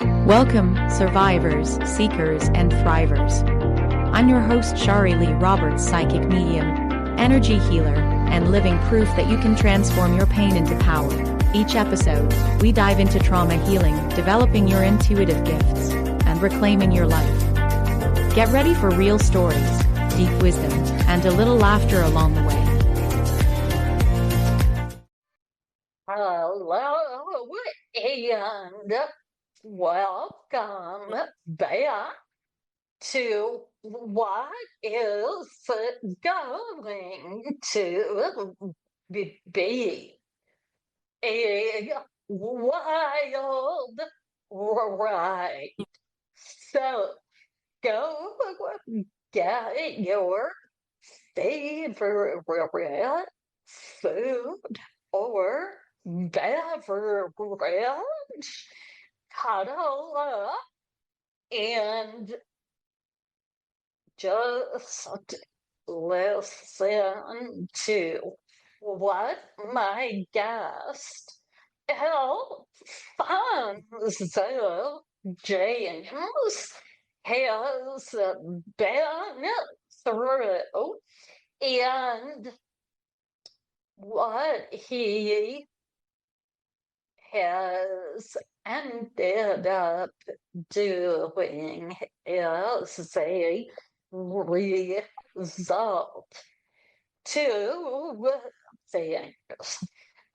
Welcome, survivors, seekers, and thrivers. I'm your host, Sharileighroberts, psychic medium, energy healer, and living proof that you can transform your pain into power. Each episode, we dive into trauma healing, developing your intuitive gifts, and reclaiming your life. Get ready for real stories, deep wisdom, and a little laughter along the way. Hello, and welcome back to what is going to be a wild ride. So go get your favorite food or beverage, cuddle up, and just listen to what my guest Alphonso James has been through and what he has ended up doing as a result. Two things.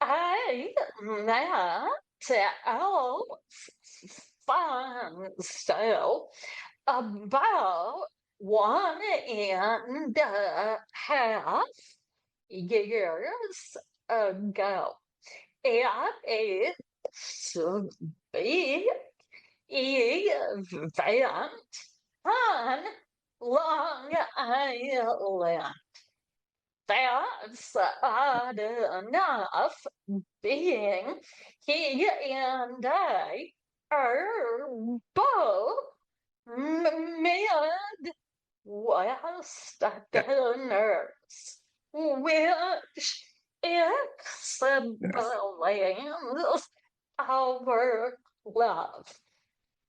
I met Alfonso about 1.5 years ago at a big event on Long Island. That's odd enough, being he and I are both Midwesterners, which explains our love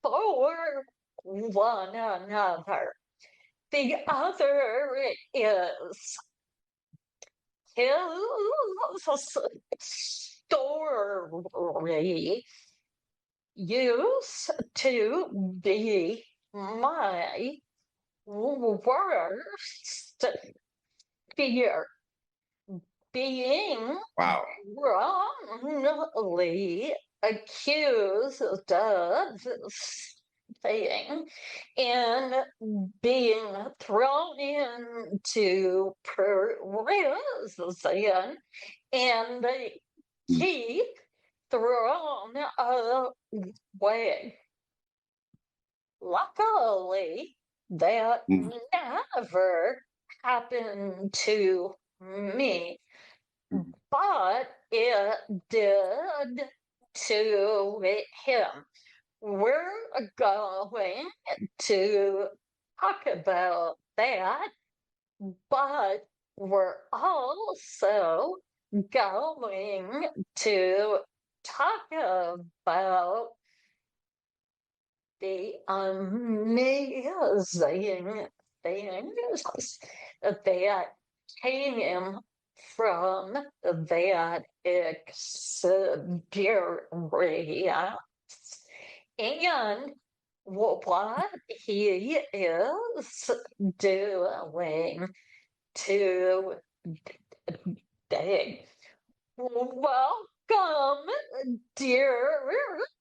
for one another. The other is his story used to be my worst fear. Being wrongly accused of thing and being thrown into prison and keep thrown away. Luckily, that never happened to me, but it did to him. We're going to talk about that, but we're also going to talk about the amazing things that came from that experience and what he is doing today. Welcome, dear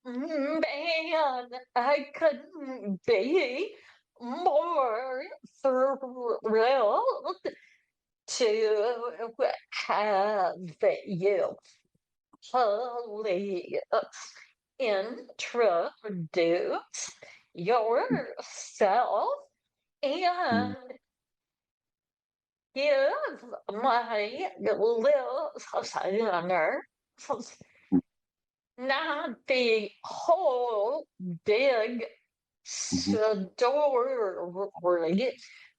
man. I couldn't be more thrilled to have you. Please introduce yourself and give my little listener not the whole big story,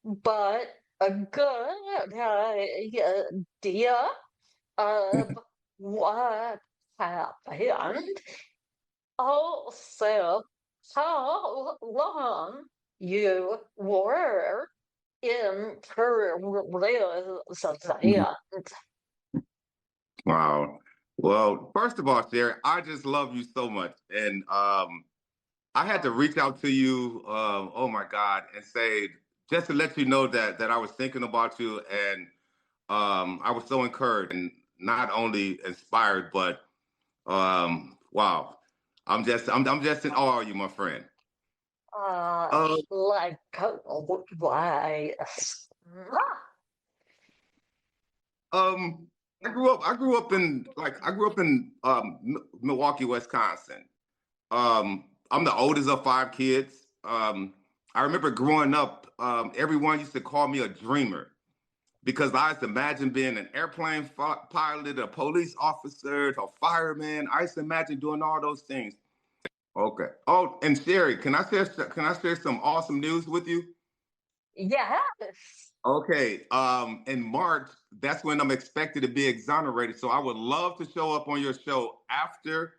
but a good idea of what happened. Also, how long you were in prison. Wow. Well, first of all, Sherry, I just love you so much. And I had to reach out to you, oh my God, and say, just to let you know that I was thinking about you and I was so encouraged and not only inspired, but wow. I'm just in awe of you, my friend. Uh, Like why? um, I grew up in Milwaukee, Wisconsin. I'm the oldest of five kids. I remember growing up, everyone used to call me a dreamer because I used to imagine being an airplane pilot, a police officer, a fireman. I used to imagine doing all those things. Okay. Oh, and Sherry, can I share some awesome news with you? Yes. Okay. In March, that's when I'm expected to be exonerated. So I would love to show up on your show after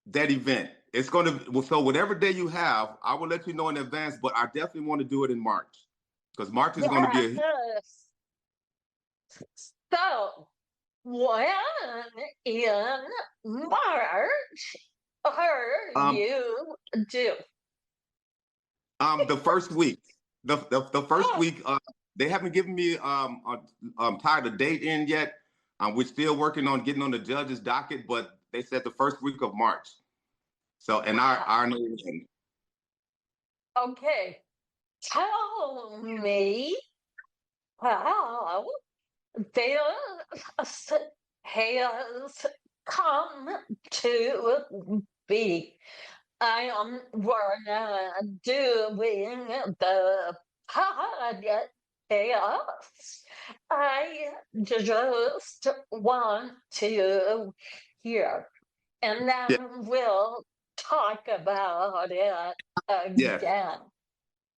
that event. It's going to, so whatever day you have, I will let you know in advance, but I definitely want to do it in March because March is going to be a, Yes. So, when in March are um, you due? the first week, the first Oh, week, they haven't given me, tied a date in yet. We're still working on getting on the judge's docket, but they said the first week of March. So, and wow. I know, Okay. Tell me how this has come to be. I am we're not doing the podcast. I just want to hear, and yeah, then we'll talk about it yes, again.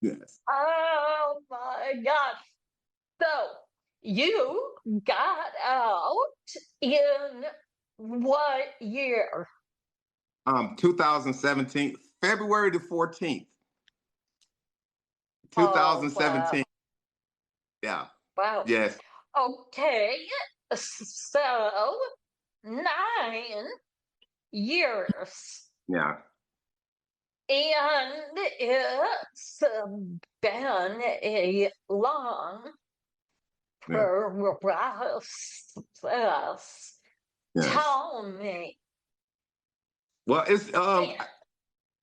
yes. Oh my God. So you got out in what year? 2017, February the 14th, Oh, wow. 2017. Yeah, Wow. yes, Okay. So 9 years. yeah, And it's been a long yeah, process. yes. Tell me. Well, And,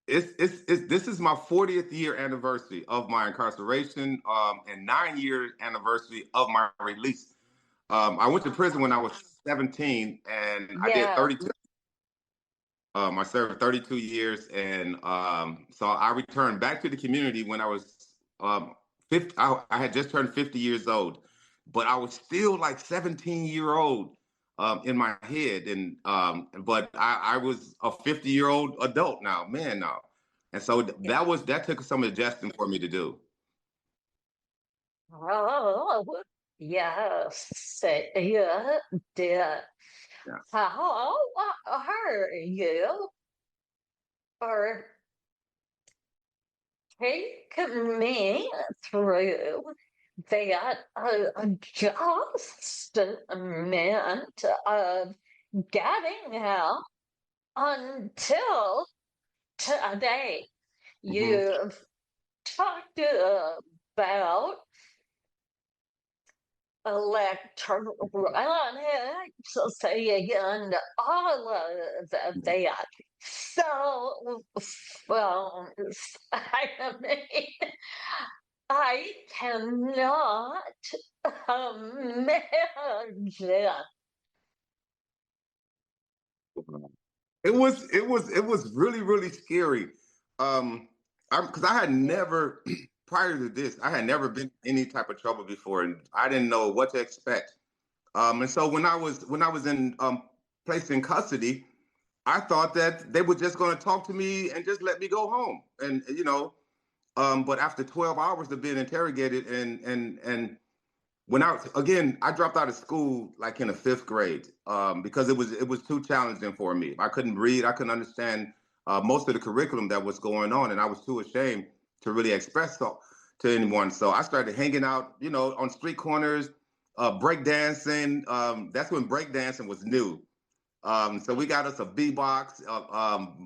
this is my 40th year anniversary of my incarceration, and 9 year anniversary of my release. I went to prison when I was 17, and I did yeah. 32. I served 32 years, and so I returned back to the community when I was 50. I had just turned 50 years old, but I was still like 17-year-old in my head, and but I was a 50-year-old adult now, man now, and so Yeah. that took some adjusting for me to do. Oh, yes, you did. Yeah. How are you? Or take me through that adjustment of getting out until today. Hmm. You've talked about electronics, and all of that. So, phones, I mean, I cannot imagine. It was really really scary. Because I had Yeah. never prior to this, I had never been in any type of trouble before, and I didn't know what to expect. And so when I was in placed in custody, I thought that they were just going to talk to me and just let me go home, and but after 12 hours of being interrogated, and when I dropped out of school like in the fifth grade because it was too challenging for me. I couldn't read, I couldn't understand most of the curriculum that was going on, and I was too ashamed to really express so to anyone. So I started hanging out, on street corners, break dancing. That's when break dancing was new. So we got us a B-box,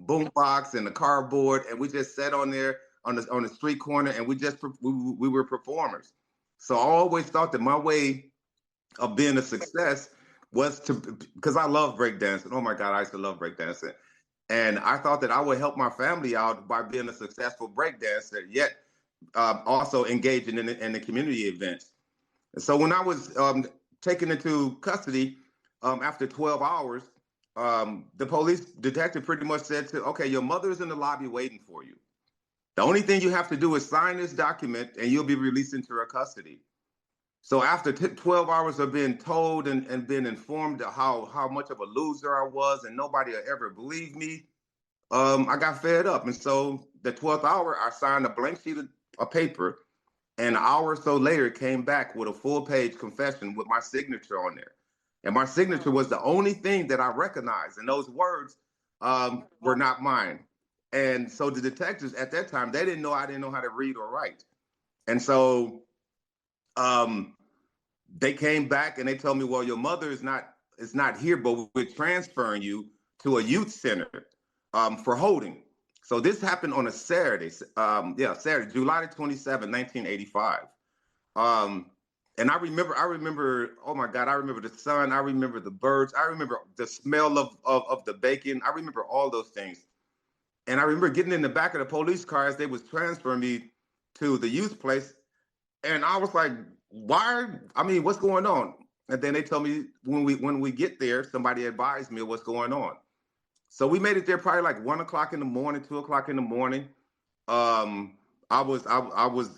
boom box, and a cardboard, and we just sat on there on the street corner, and we were performers. So I always thought that my way of being a success was because I love breakdancing. Oh my God, I used to love breakdancing. And I thought that I would help my family out by being a successful breakdancer, yet also engaging in the community events. And so when I was taken into custody after 12 hours, the police detective pretty much said okay, your mother is in the lobby waiting for you. The only thing you have to do is sign this document and you'll be released into her custody. So after 12 hours of being told and being informed of how much of a loser I was and nobody will ever believe me, I got fed up. And so the 12th hour, I signed a blank sheet of paper. And an hour or so later, it came back with a full-page confession with my signature on there. And my signature was the only thing that I recognized. And those words were not mine. And so the detectives at that time, they didn't know I didn't know how to read or write. And so they came back and they told me, well, your mother is not here, but we're transferring you to a youth center for holding. So this happened on a Saturday, Saturday, July 27, 1985. And I remember, oh my God, I remember the sun, I remember the birds, I remember the smell of the bacon, I remember all those things. And I remember getting in the back of the police car as they was transferring me to the youth place. And I was like, what's going on? And then they told me when we get there, somebody advised me of what's going on. So we made it there probably like 1 o'clock in the morning, 2 o'clock in the morning. I was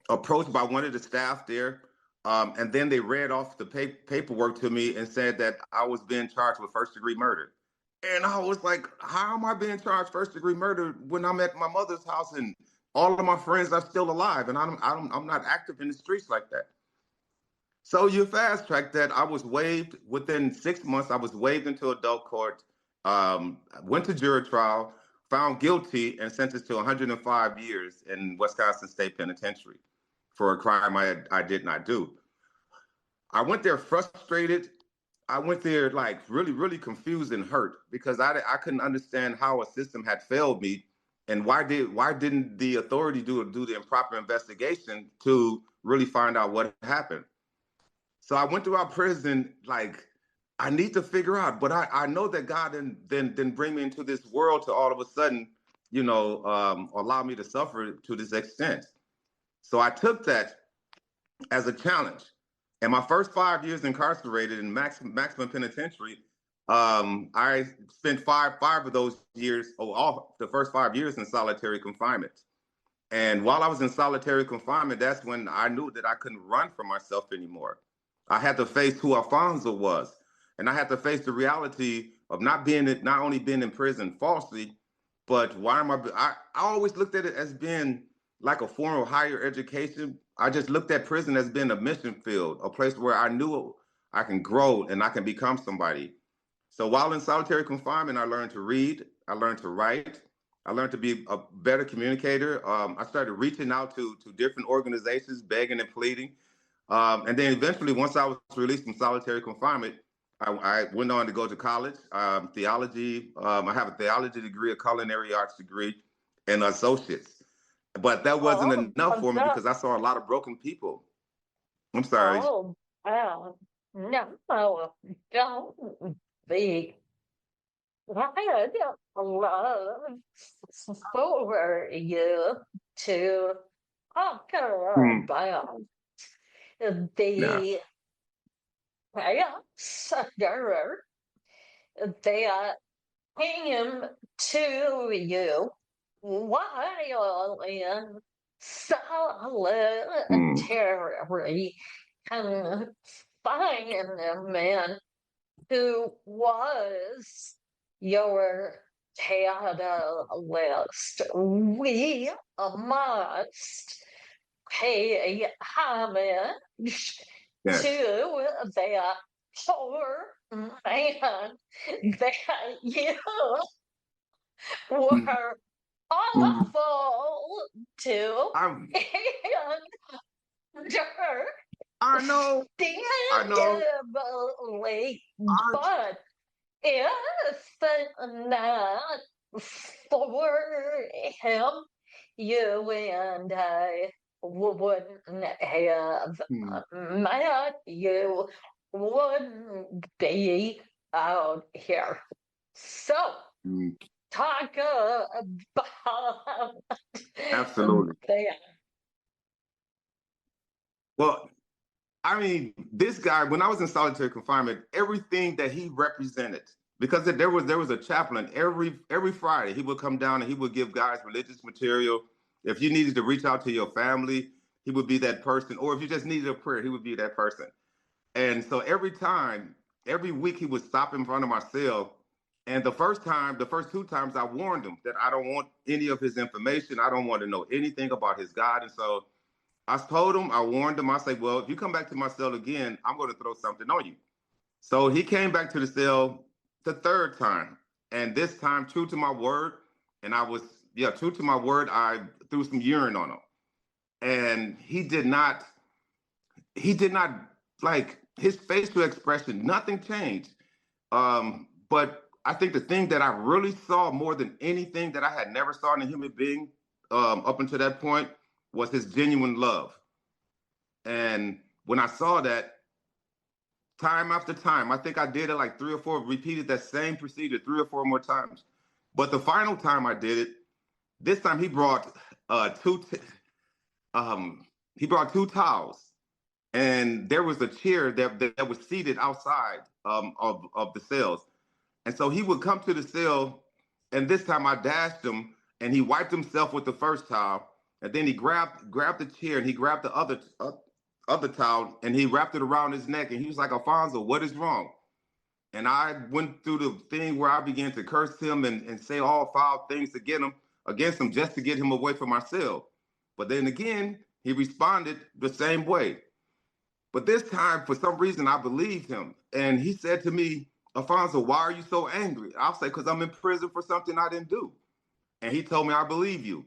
approached by one of the staff there, and then they read off the paperwork to me and said that I was being charged with first-degree murder. And I was like, how am I being charged first-degree murder when I'm at my mother's house and all of my friends are still alive and I'm not active in the streets like that? So you fast track that. I was waived within 6 months. I was waived into adult court. Went to jury trial, found guilty, and sentenced to 105 years in Wisconsin State Penitentiary for a crime I did not do. I went there frustrated. I went there like really, really confused and hurt because I couldn't understand how a system had failed me, and why didn't the authority do the improper investigation to really find out what happened. So I went throughout prison like, I need to figure out, but I know that God didn't bring me into this world to all of a sudden, allow me to suffer to this extent. So I took that as a challenge. And my first 5 years incarcerated in maximum penitentiary, I spent five of those years, all the first 5 years in solitary confinement. And while I was in solitary confinement, that's when I knew that I couldn't run from myself anymore. I had to face who Alphonso was. And I had to face the reality of not only being in prison falsely, but I always looked at it as being like a form of higher education. I just looked at prison as being a mission field, a place where I knew I can grow and I can become somebody. So while in solitary confinement, I learned to read, I learned to write, I learned to be a better communicator. I started reaching out to different organizations, begging and pleading. And then eventually, once I was released from solitary confinement, I went on to go to college, theology. I have a theology degree, a culinary arts degree, and associates. But that wasn't enough for me because I saw a lot of broken people. I'm sorry. Oh, no, don't be. I love for you to talk about Yeah. the pastor that came to you while in solitary confinement, who was your catalyst. We must pay homage Yes. to that poor man that you were Mhm. awful to I'm, endure I know, I know. understandably, I, but if not for him, you and I wouldn't have mm, met. You wouldn't be out here. So, mm, talk about absolutely. that. Well, I mean, this guy, when I was in solitary confinement, everything that he represented, because there was a chaplain every Friday, he would come down and he would give guys religious material. If you needed to reach out to your family, he would be that person. Or if you just needed a prayer, he would be that person. And so every week he would stop in front of my cell. And the first two times I warned him that I don't want any of his information. I don't want to know anything about his God. And so I told him, I warned him, I said, well, if you come back to my cell again, I'm going to throw something on you. So he came back to the cell the third time. And this time, true to my word, and true to my word, I threw some urine on him. And he did not like his facial expression, nothing changed. But I think the thing that I really saw more than anything that I had never saw in a human being up until that point was his genuine love. And when I saw that, time after time, I think I did it like three or four, repeated that same procedure three or four more times. But the final time I did it, this time he brought um, he brought two towels, and there was a chair that was seated outside of the cells. And so he would come to the cell, and this time I dashed him, and he wiped himself with the first towel, and then he grabbed the chair, and he grabbed the other towel, and he wrapped it around his neck, and he was like, "Alfonso, what is wrong?" And I went through the thing where I began to curse him and say all foul things to get him against him, just to get him away from our cell. But then again, he responded the same way. But this time, for some reason, I believed him. And he said to me, "Alfonso, why are you so angry?" I'll say, "Because I'm in prison for something I didn't do." And he told me, "I believe you."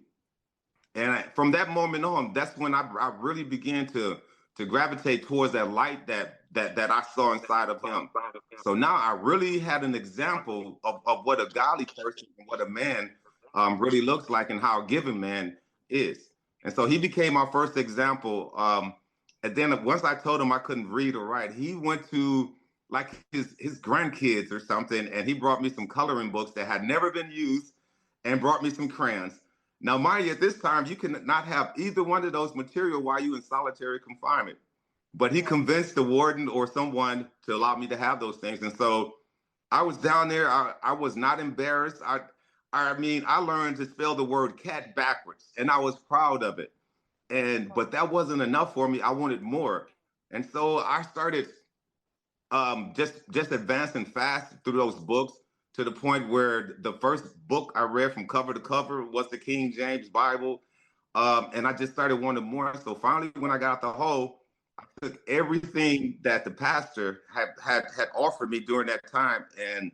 And from that moment on, that's when I really began to gravitate towards that light that I saw inside of him. So now I really had an example of what a godly person and what a man really looks like and how a given man is. And so he became my first example. And then once I told him I couldn't read or write, he went to like his grandkids or something, and he brought me some coloring books that had never been used and brought me some crayons. Now, mind you, at this time, you can not have either one of those material while you in solitary confinement. But he convinced the warden or someone to allow me to have those things. And so I was down there. I was not embarrassed. I mean, I learned to spell the word cat backwards, and I was proud of it. But that wasn't enough for me. I wanted more. And so I started just advancing fast through those books to the point where the first book I read from cover to cover was the King James Bible, and I just started wanting more. So finally, when I got out the hole, I took everything that the pastor had offered me during that time, and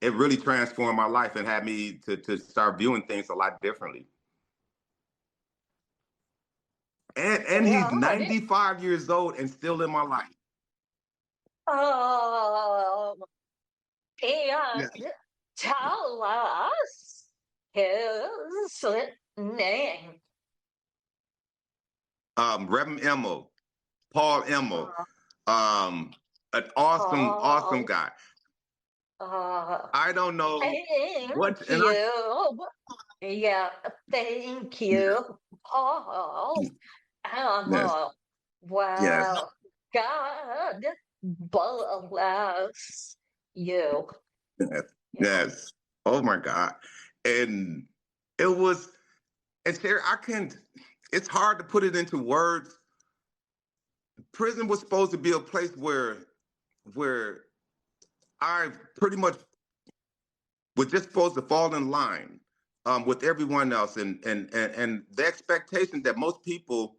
it really transformed my life and had me to start viewing things a lot differently. And he's Right. 95 years old and still in my life. Um, and Yeah. tell us his name. Reverend Emo, Paul Emo, Uh, an awesome Paul. guy. Uh, I don't know thank what, and I, you. Yeah, thank yes, you, Paul. yes, Emma. yes, Wow. God bless you. yes, Yeah. yes. Oh my God. And it was, and Sherry, it's hard to put it into words. Prison was supposed to be a place where I pretty much was just supposed to fall in line with everyone else, and the expectation that most people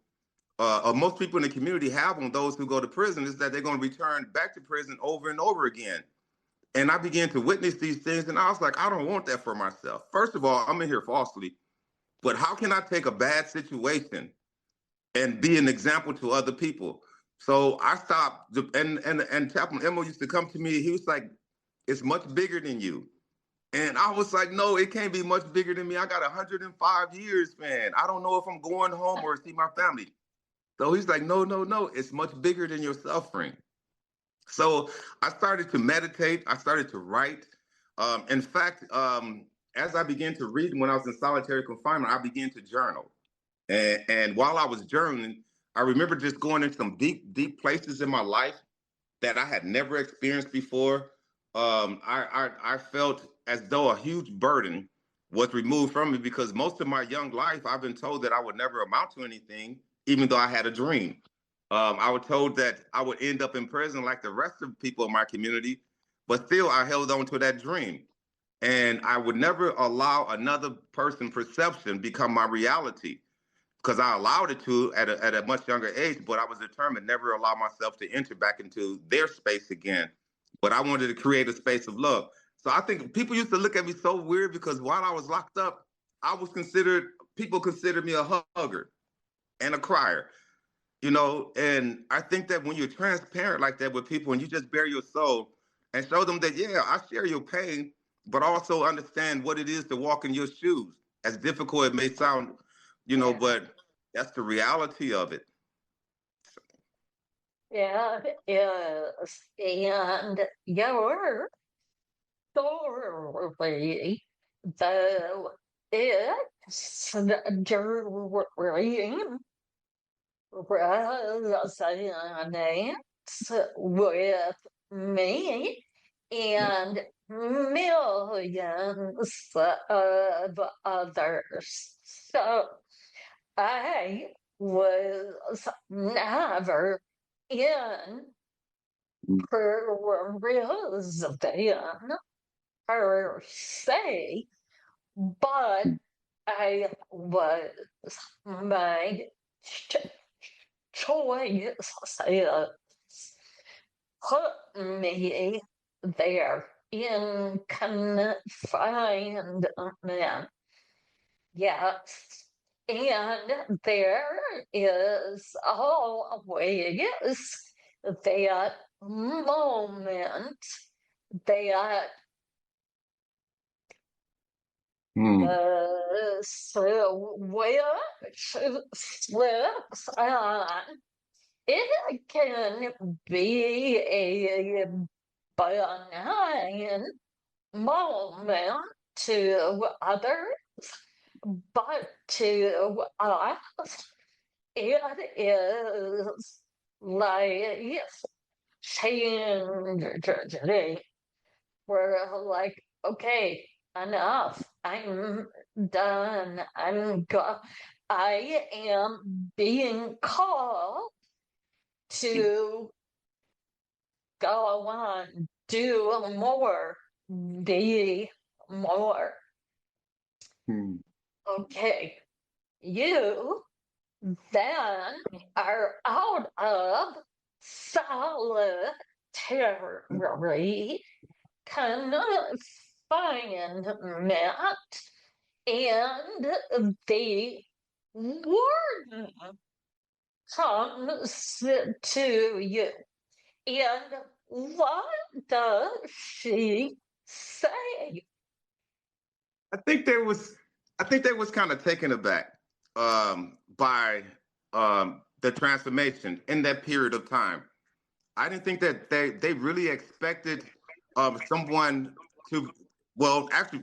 in the community have on those who go to prison is that they're going to return back to prison over and over again. And I began to witness these things, and I was like, I don't want that for myself. First of all, I'm in here falsely, but how can I take a bad situation and be an example to other people? So I stopped, and Chaplain Emma used to come to me. He was like, "It's much bigger than you," and I was like, "No, it can't be much bigger than me. I got 105 years, man. I don't know if I'm going home or see my family." So he's like, "No, no, no. It's much bigger than your suffering." So I started to meditate. I started to write. In fact, as I began to read when I was in solitary confinement, I began to journal. And while I was journaling, I remember just going into some deep, deep places in my life that I had never experienced before. I felt as though a huge burden was removed from me because most of my young life, I've been told that I would never amount to anything, even though I had a dream. I was told that I would end up in prison like the rest of the people in my community, but still I held on to that dream. And I would never allow another person's perception become my reality because I allowed it to at a much younger age, but I was determined never allow myself to enter back into their space again. But I wanted to create a space of love. So I think people used to look at me so weird because while I was locked up, people considered me a hugger and a crier, and I think that when you're transparent like that with people and you just bare your soul and show them that, yeah, I share your pain, but also understand what it is to walk in your shoes, as difficult it may sound, Yeah. but that's the reality of it. Yeah, it is. And your story, though it's the dream resonates with me and millions of others. So I was never in prison per se, but I was my choices put me there in confinement. Yes. And there is always that moment that Hmm. the switch slips on. It can be a benign moment to others, but to us, it is life changing. We're like, okay, enough. I'm done. I am being called to go on, do more, be more. Hmm. Okay, you then are out of solitary confinement, and the warden comes to you. And what does she say? I think there was, I think they was kind of taken aback by the transformation in that period of time. I didn't think that they really expected someone to. Well, actually,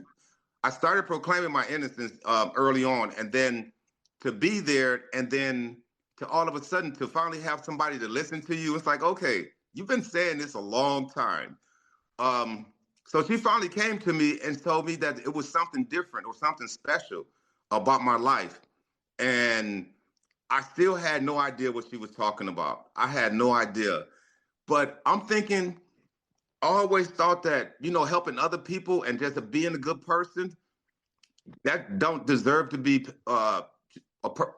I started proclaiming my innocence early on, and then to be there, and then to all of a sudden to finally have somebody to listen to you. It's like, okay, you've been saying this a long time. Um, so she finally came to me and told me that it was something different or something special about my life, and I still had no idea what she was talking about. I had no idea. But I'm thinking, I always thought that, helping other people and just being a good person, that don't deserve to be a per-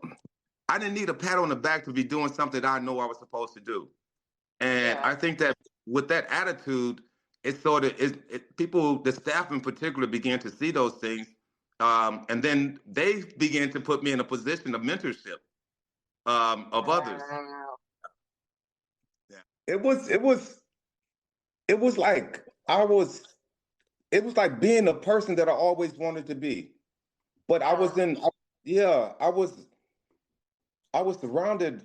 I didn't need a pat on the back to be doing something that I know I was supposed to do. And Yeah. I think that with that attitude it sort of people, the staff in particular, began to see those things, and then they began to put me in a position of mentorship of others. Wow. Yeah. It was like I was. It was like being the person that I always wanted to be. But I was Yeah. in, yeah, I was surrounded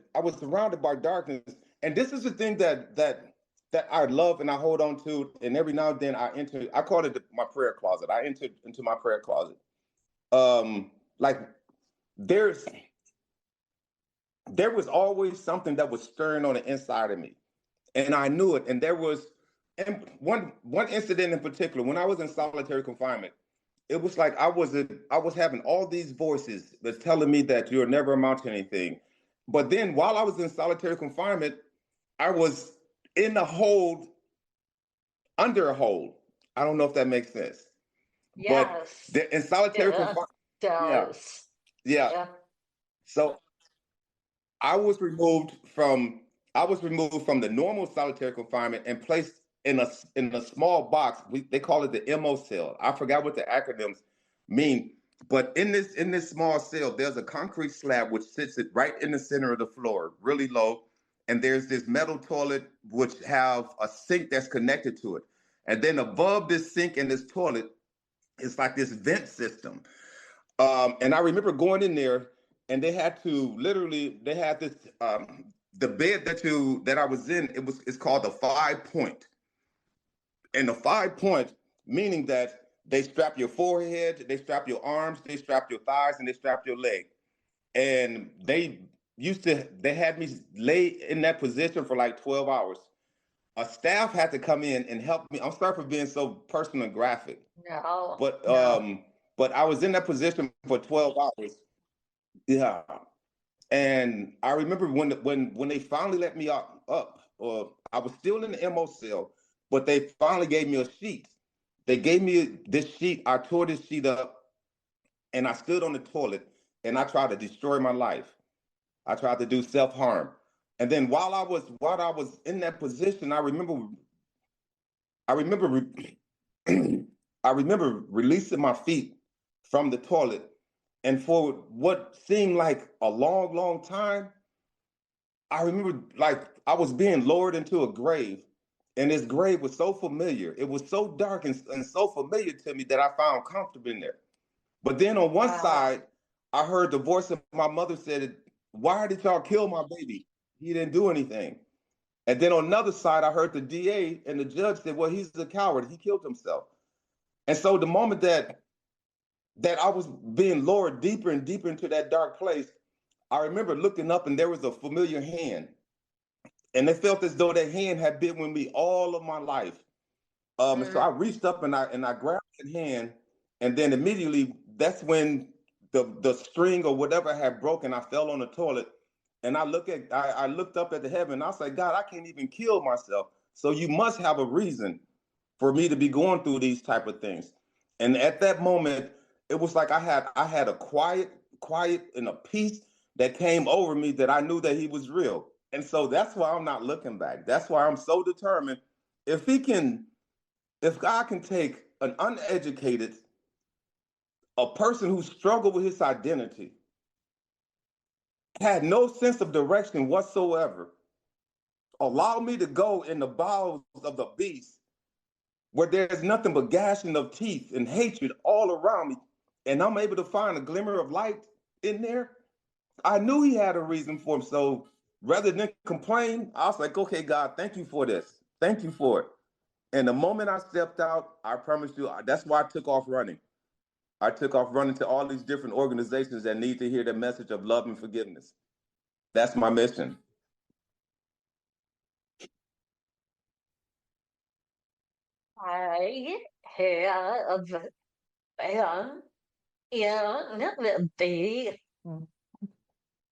by darkness. And this is the thing that I love and I hold on to. And every now and then I call it my prayer closet. I entered into my prayer closet. Like there's there was always something that was stirring on the inside of me. And I knew it. And there was and one incident in particular, when I was in solitary confinement, it was like I was having all these voices that's telling me that you'll never amount to anything. But then while I was in solitary confinement, I was in a hold, under a hold. I don't know if that makes sense. But Yes. in solitary Yeah. confinement, yeah, Does. yeah. Yeah. So I was removed from I was removed from the normal solitary confinement and placed in a small box. They call it the MO cell. I forgot what the acronyms mean, but in this small cell, there's a concrete slab which sits it right in the center of the floor, really low, and there's this metal toilet which have a sink that's connected to it, and then above this sink and this toilet, it's like this vent system. And I remember going in there, and they had this the bed that I was in. It's called the 5 point, and the 5 point meaning that they strap your forehead, they strap your arms, they strap your thighs, and they strap your leg. And they had me lay in that position for like 12 hours. A staff had to come in and help me. I'm sorry for being so personal and graphic, No. but No. I was in that position for 12 hours. Yeah. And I remember when they finally let me up, or I was still in the MO cell, but they finally gave me a sheet. They gave me this sheet. I tore this sheet up, and I stood on the toilet, and I tried to destroy my life. I tried to do self harm. And then while I was in that position, I remember I remember releasing my feet from the toilet, and for what seemed like a long, long time, I remember like I was being lowered into a grave, and this grave was so familiar. It was so dark and so familiar to me that I found comfort in there. But then on one Wow. side, I heard the voice of my mother said, "Why did y'all kill my baby? He didn't do anything." And then on another side, I heard the DA and the judge said, "Well, he's a coward. He killed himself." And so the moment that I was being lowered deeper and deeper into that dark place, I remember looking up and there was a familiar hand. And it felt as though that hand had been with me all of my life. And so Mm. I reached up and I grabbed that hand, and then immediately that's when the string or whatever had broken. I fell on the toilet, and I looked up at the heaven. And I was like, God, I can't even kill myself. So you must have a reason for me to be going through these type of things. And at that moment, it was like I had a quiet and a peace that came over me that I knew that He was real. And so that's why I'm not looking back. That's why I'm so determined. If He can if God can take an uneducated, a person who struggled with his identity, had no sense of direction whatsoever, allow me to go in the bowels of the beast where there's nothing but gashing of teeth and hatred all around me, and I'm able to find a glimmer of light in there, I knew He had a reason for him. So rather than complain, I was like, okay, God, thank you for this. Thank you for it. And the moment I stepped out, I promise you, that's why I took off running. I took off running to all these different organizations that need to hear the message of love and forgiveness. That's my mission. I have been in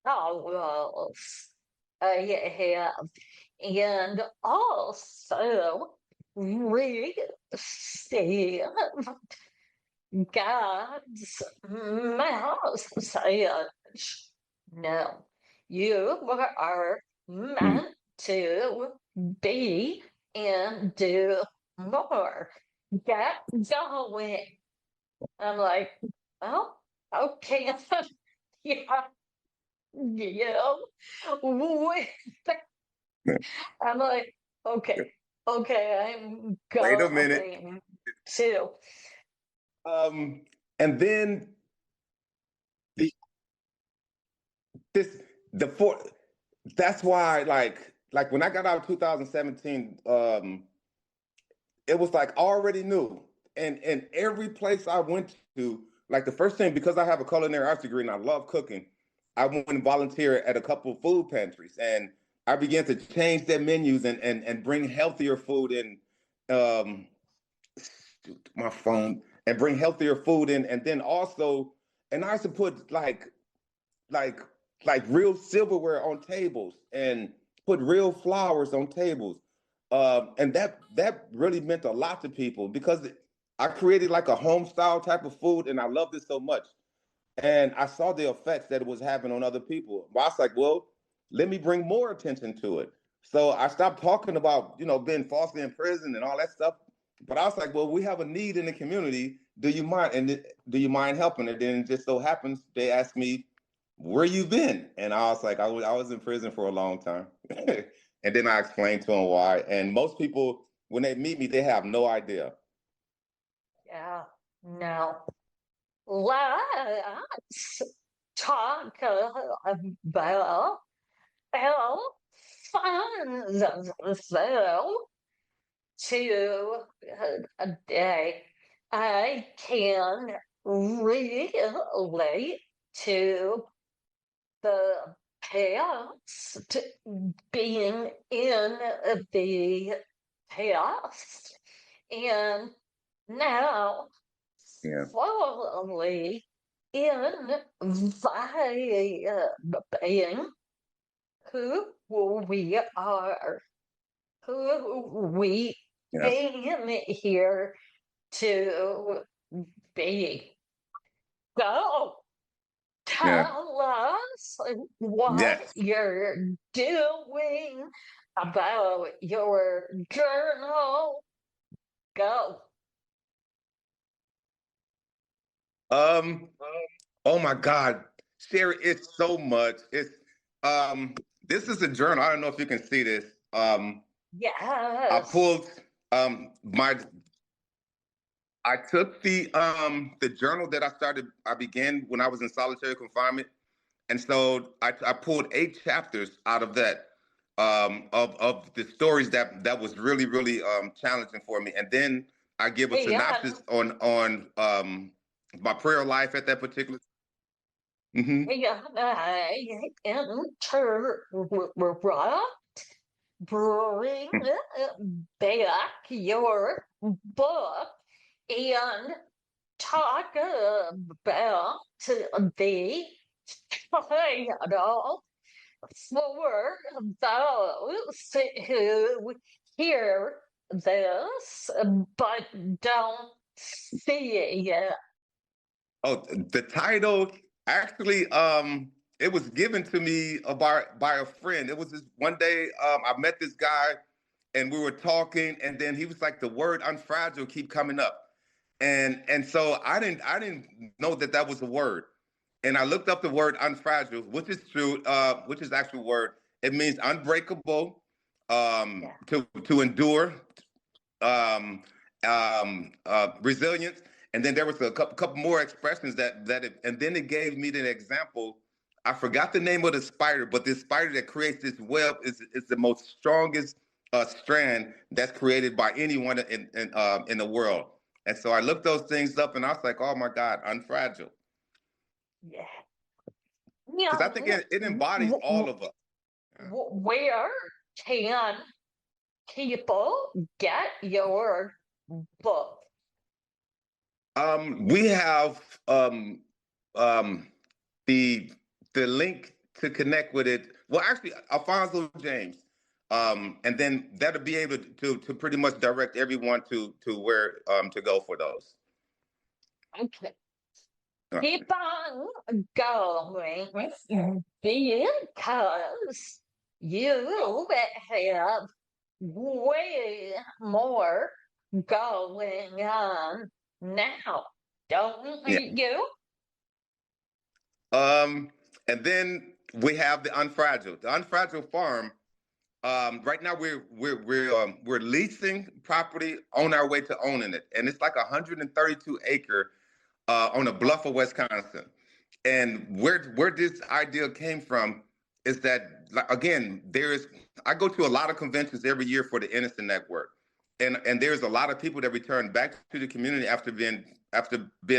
the house. I have, and also received God's message. No, you are Mm. meant to be and do more. Get going. I'm like, oh, okay. Yeah, you know, I'm like, okay, I'm Wait a minute. going to. And then the this the four. That's why, like when I got out of 2017, it was like I already knew, and every place I went to, like the first thing, because I have a culinary arts degree and I love cooking, I went and volunteered at a couple of food pantries, and I began to change their menus and bring healthier food in. Um, my phone, and bring healthier food in, and then also, and I used to put like like real silverware on tables and put real flowers on tables, and that really meant a lot to people because I created like a home style type of food, and I loved it so much, and I saw the effects that it was having on other people. But I was like, well, let me bring more attention to it. So I stopped talking about, being falsely in prison and all that stuff. But I was like, well, we have a need in the community. Do you mind? And do you mind helping? And then it just so happens they asked me, where you been? And I was like, I was in prison for a long time. And then I explained to them why. And most people, when they meet me, they have no idea. Yeah, no. Let's talk about how Alfonso today. I can relate to the past, being in the past, and now Yeah. slowly inviting who we are, who we Yes. came here to be. Go Yeah. tell us what Yes. you're doing about your journal. Go. Um, oh my God, Sherry, it's so much. Um, this is a journal. I don't know if you can see this. I Yes. pulled my I took the journal that I began when I was in solitary confinement. And so I pulled 8 chapters out of that, of the stories that was really, really challenging for me. And then I give a Yeah. synopsis on my prayer life at that particular. Hmm. Yeah. Interrupt. Bring back your book and talk about the title for those who hear this but don't see it. Oh, the title actually, it was given to me by a friend. It was this one day, I met this guy and we were talking, and then he was like, the word unfragile keep coming up. And so I didn't know that was a word. And I looked up the word unfragile, which is true, which is actual word. It means unbreakable, Yeah. to endure, um, resilience, and then there was a couple more expressions and then it gave me the example. I forgot the name of the spider, but this spider that creates this web is the most strongest strand that's created by anyone in the world. And so I looked those things up, and I was like, oh my God, unfragile, Yeah. because I Yeah. think it embodies all of us. Where can people get your book? We have um, the link to connect with it. Well, actually, Alphonso James, and then that'll be able to pretty much direct everyone to where to go for those. Okay. Uh, Keep on going because you have way more going on now, don't Yeah. you? And then we have the Unfragile. The Unfragile Farm. Right now we're leasing property on our way to owning it, and it's like 132 acre on the bluff of Wisconsin. And where this idea came from is that, like, again, I go to a lot of conventions every year for the Innocent Network, and there's a lot of people that return back to the community after being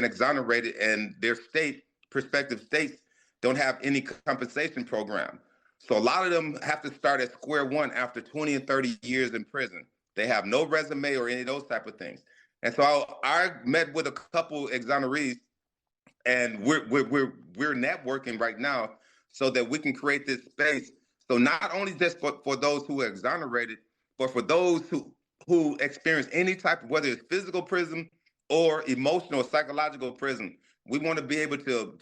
exonerated, and their prospective states don't have any compensation program. So a lot of them have to start at square one after 20 and 30 years in prison. They have no resume or any of those type of things. And so I met with a couple exonerees, and we're networking right now so that we can create this space. So not only just for those who are exonerated, but for those who experience any type of, whether it's physical prison or emotional or psychological prison, we want to be able to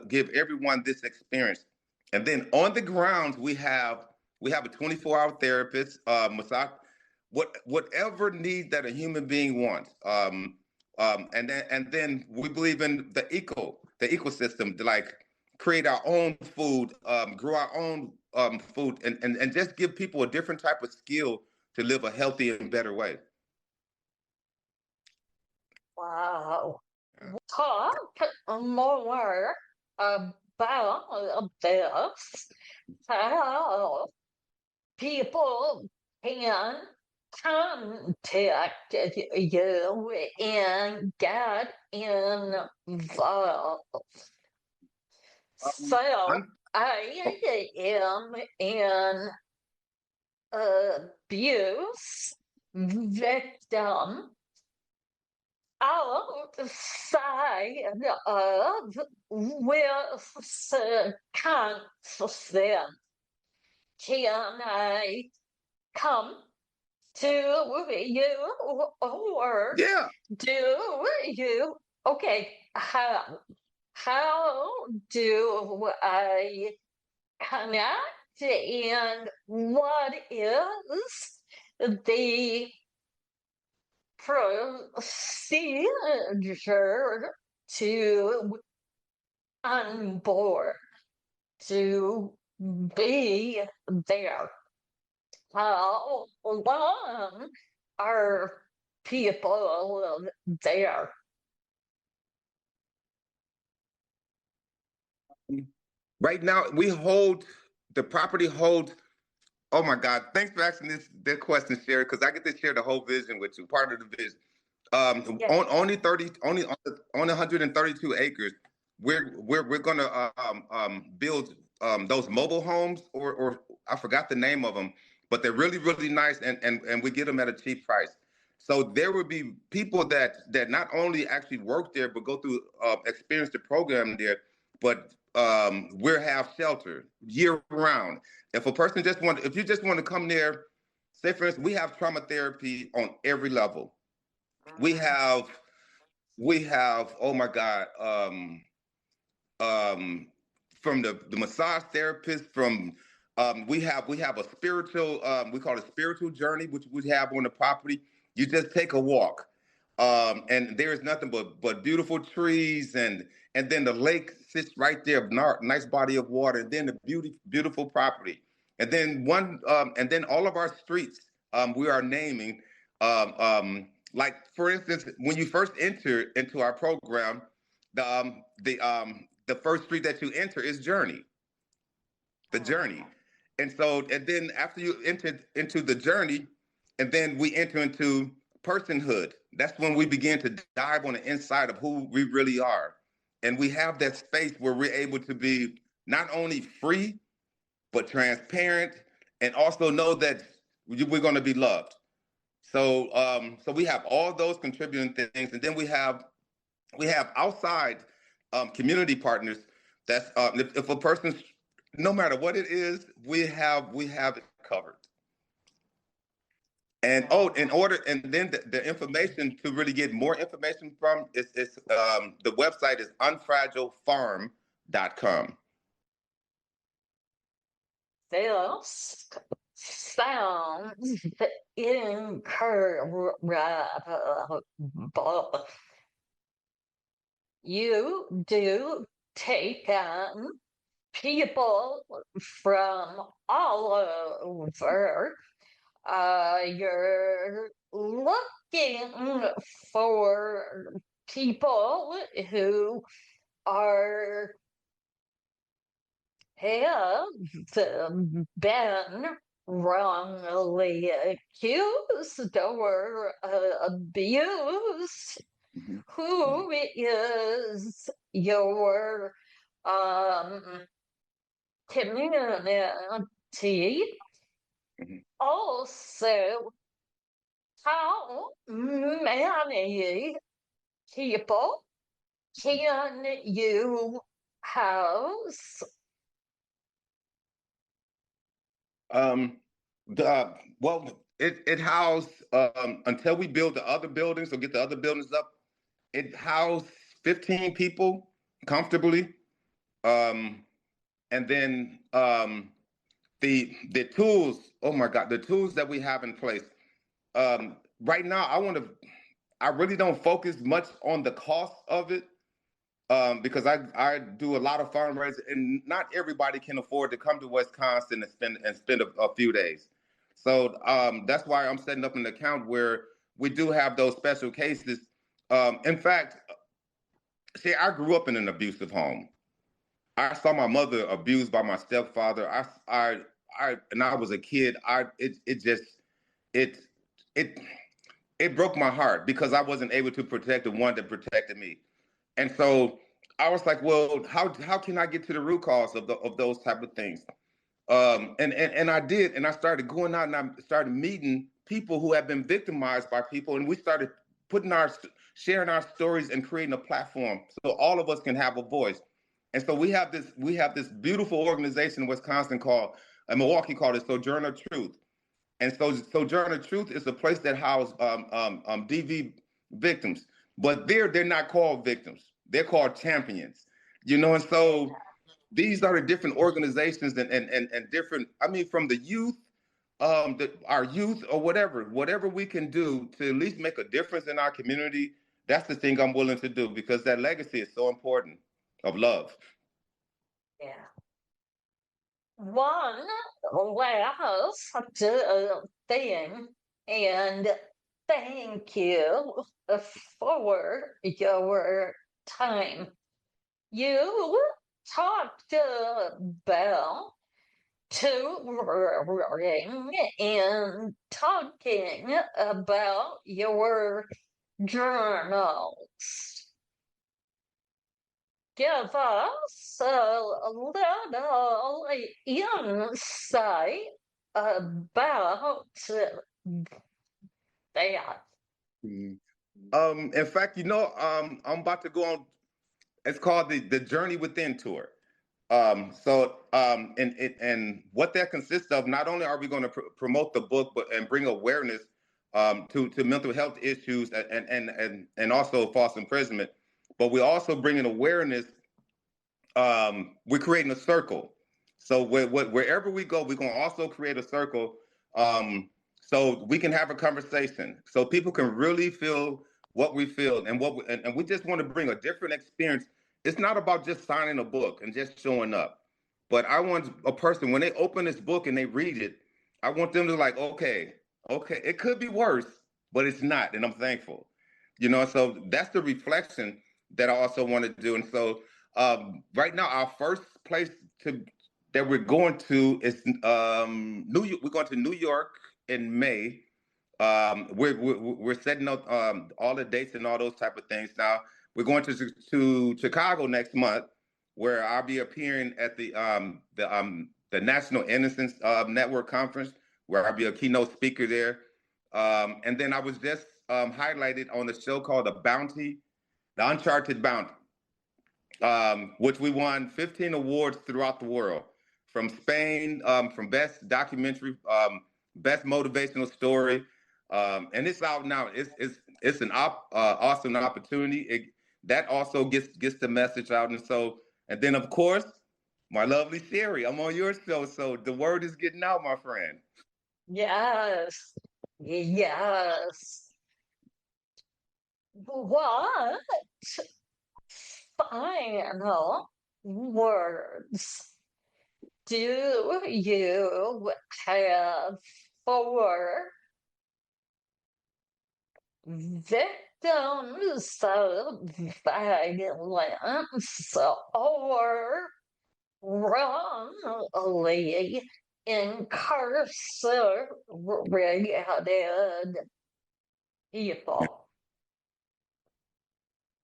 give everyone this experience. And then on the grounds we have a 24-hour therapist, massage, whatever need that a human being wants. And then we believe in the ecosystem, to like create our own food, grow our own food, and just give people a different type of skill to live a healthy and better way. Wow. Talk more about this. How people can contact you and get involved. So I'm, I am an abuse victim outside of Wisconsin. Can I come to you, or yeah. do you? Okay, how do I connect, and what is the procedure to onboard, to be there? How long are people there? Right now, the property holds. Oh my God! Thanks for asking this question, Sherry, because I get to share the whole vision with you. Part of the vision. Yeah. On only 30, only on 132 acres, we're gonna build those mobile homes, or I forgot the name of them, but they're really really nice, and we get them at a cheap price. So there will be people that not only actually work there, but go through experience the program there, but we'll have shelter year round. If you just want to come there, say for instance, we have trauma therapy on every level. We have oh my God, um from the massage therapist, from we have a spiritual, we call it spiritual journey, which we have on the property. You just take a walk, and there's nothing but beautiful trees, and then the lake sits right there, nice body of water, and then the beautiful property. And then all of our streets, we are naming, like for instance, when you first enter into our program, the first street that you enter is the Journey. And then after you enter into the Journey, and then we enter into personhood. That's when we begin to dive on the inside of who we really are. And we have that space where we're able to be not only free, but transparent, and also know that we're going to be loved. So we have all those contributing things, and then we have outside community partners. That's if a person's, no matter what it is, we have it covered. And then the information to really get more information from is the website is unfragilefarm.com. This sounds incredible. You do take on people from all over. You're looking for people who are have been wrongly accused or abused. Mhm. Who is your um, community? Mhm. Also, how many people can you house? Um, well, it housed until we build the other buildings or get the other buildings up. It housed 15 people comfortably, um, and then the tools. Oh my God, the tools that we have in place right now. I really don't focus much on the cost of it because I do a lot of fundraising, and not everybody can afford to come to Wisconsin and spend a few days. So that's why I'm setting up an account where we do have those special cases. In fact, see, I grew up in an abusive home. I saw my mother abused by my stepfather. And I was a kid. It just it it it broke my heart because I wasn't able to protect the one that protected me. And so I was like, well, how can I get to the root cause of those type of things? And I did, and I started going out and I started meeting people who have been victimized by people, and we started putting sharing our stories and creating a platform so all of us can have a voice. And so we have this beautiful organization in Wisconsin called Milwaukee called it Sojourner Truth. And so Sojourner Truth is a place that houses DV victims, but they're not called victims. They're called champions. And so these are the different organizations and different. I mean, from the youth, our youth or whatever we can do to at least make a difference in our community. That's the thing I'm willing to do because that legacy is so important of love. Yeah. One last thing, and thank you for your time. You talked about touring and talking about your journals. Give us a little insight about that. Mhm. In fact, I'm about to go on. It's called the Journey Within tour. And what that consists of, not only are we going to promote the book, but and bring awareness to mental health issues and also false imprisonment, but we're also bringing awareness. We're creating a circle. So wherever we go, we're going to also create a circle so we can have a conversation, so people can really feel what we feel and we just want to bring a different experience. It's not about just signing a book and just showing up, but I want a person when they open this book and they read it, I want them to like, okay, it could be worse, but it's not, and I'm thankful. So that's the reflection that I also want to do. And so right now, our first place to that we're going to is New York. We're going to New York in May. We're setting up all the dates and all those type of things. Now we're going to Chicago next month, where I'll be appearing at the National Innocence Network Conference, where I'll be a keynote speaker there. And then I was just highlighted on a show called The Uncharted Bounty, which we won 15 awards throughout the world, from Spain, from best documentary, best motivational story, and it's out now. It's an awesome opportunity. That also gets the message out, and then of course, my lovely Sherry, I'm on your show, so the word is getting out, my friend. Yes. Yes. What final words do you have for victims of violence or wrongly incarcerated people?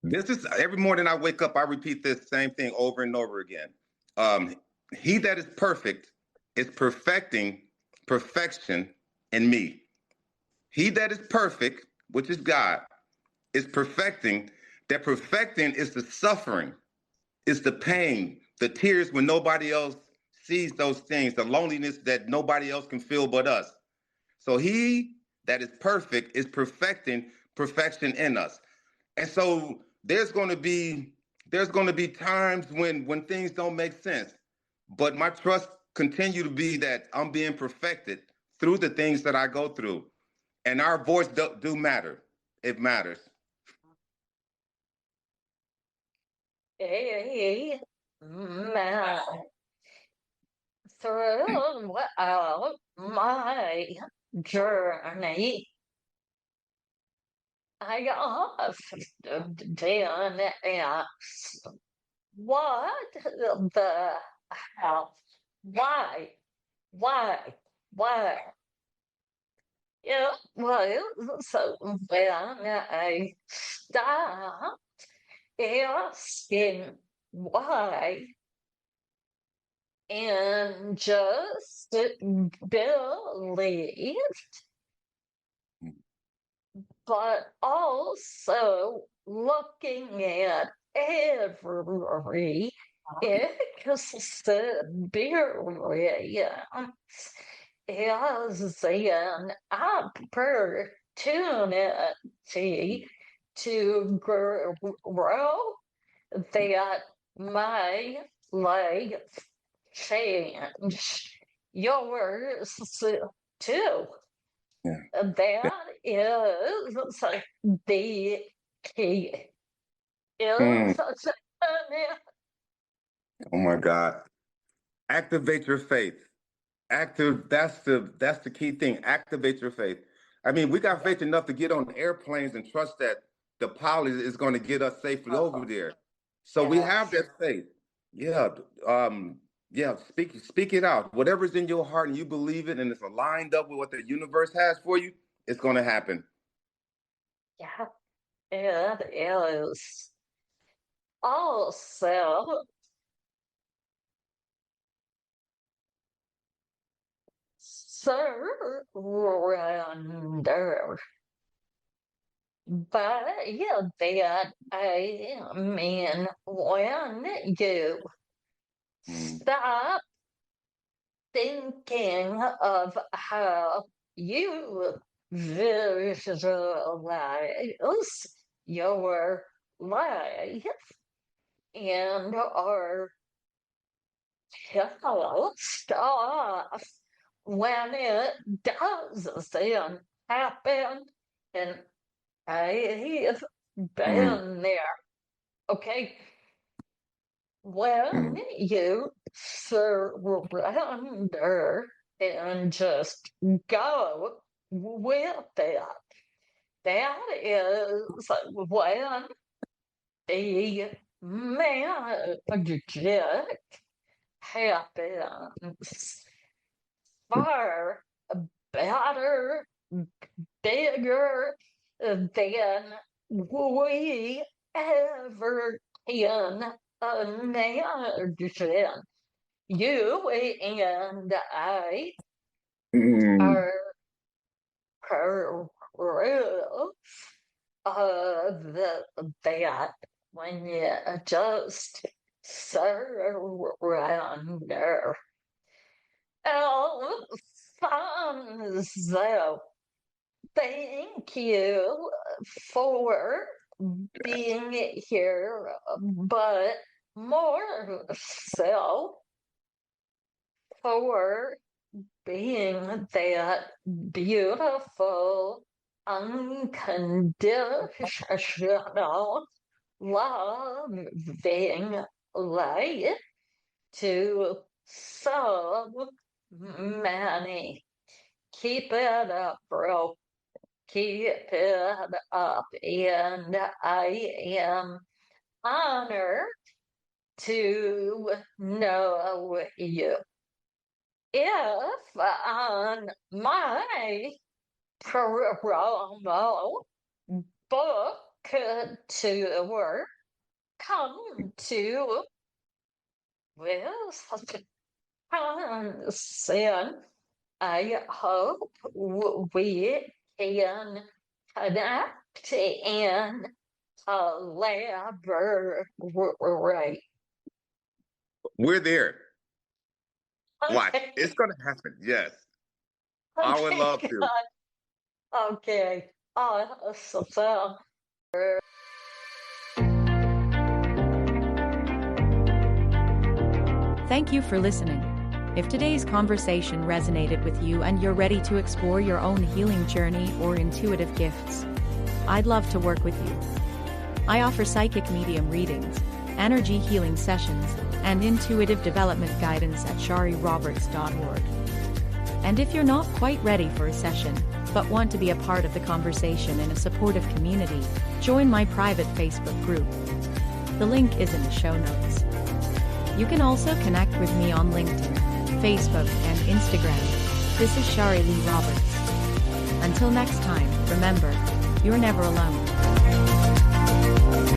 This is every morning I wake up, I repeat this same thing over and over again. Um, he that is perfect is perfecting perfection in me. He that is perfect, which is God, is perfecting. That perfecting is the suffering, is the pain, the tears when nobody else sees those things, the loneliness that nobody else can feel but us. So he that is perfect is perfecting perfection in us. And so there's going to be times when things don't make sense. But my trust continue to be that I'm being perfected through the things that I go through. And our voice do matter. It matters. Amen. Throughout my journey, I often ask, what the hell? Why? Why? Why? It was so when I stopped asking why and just believe, but also looking at every experience as an opportunity to grow that my life change, yours too. Yeah. That is the key. Mm. Is Oh my God. Activate your faith. That's the key thing. Activate your faith. I mean, we got faith enough to get on airplanes and trust that the pilot is going to get us safely over there. So we have yes. that faith. Yeah. Um, yeah, speak it out. Whatever's in your heart and you believe it and it's aligned up with what the universe has for you, it's going to happen. Yeah, it is. Also, surrender. But yeah, that I mean, when you Mm, stop thinking of how you visualize your life and are stuff when it doesn't happen, and I've mm, been there. Okay, when mm, you surrender and just go with it, that is when the magic happens. Far better, bigger than we ever can imagine. You and I mm. are proof of that when you just surrender. Alfonso, thank you for being here, but more so for being that beautiful, unconditional, loving light to so many. Keep it up, bro. Keep it up. And I am honored to know you. If on my promo book tour come to Wisconsin, I hope we can connect and collaborate. We're there. Watch. Okay. It's going to happen. Yes. I would love to. Okay. So, Thank you for listening. If today's conversation resonated with you and you're ready to explore your own healing journey or intuitive gifts, I'd love to work with you. I offer psychic medium readings, energy healing sessions, and intuitive development guidance at sharileighroberts.org. And if you're not quite ready for a session, but want to be a part of the conversation in a supportive community, join my private Facebook group. The link is in the show notes. You can also connect with me on LinkedIn, Facebook, and Instagram. This is Shari Leigh Roberts. Until next time, remember, you're never alone.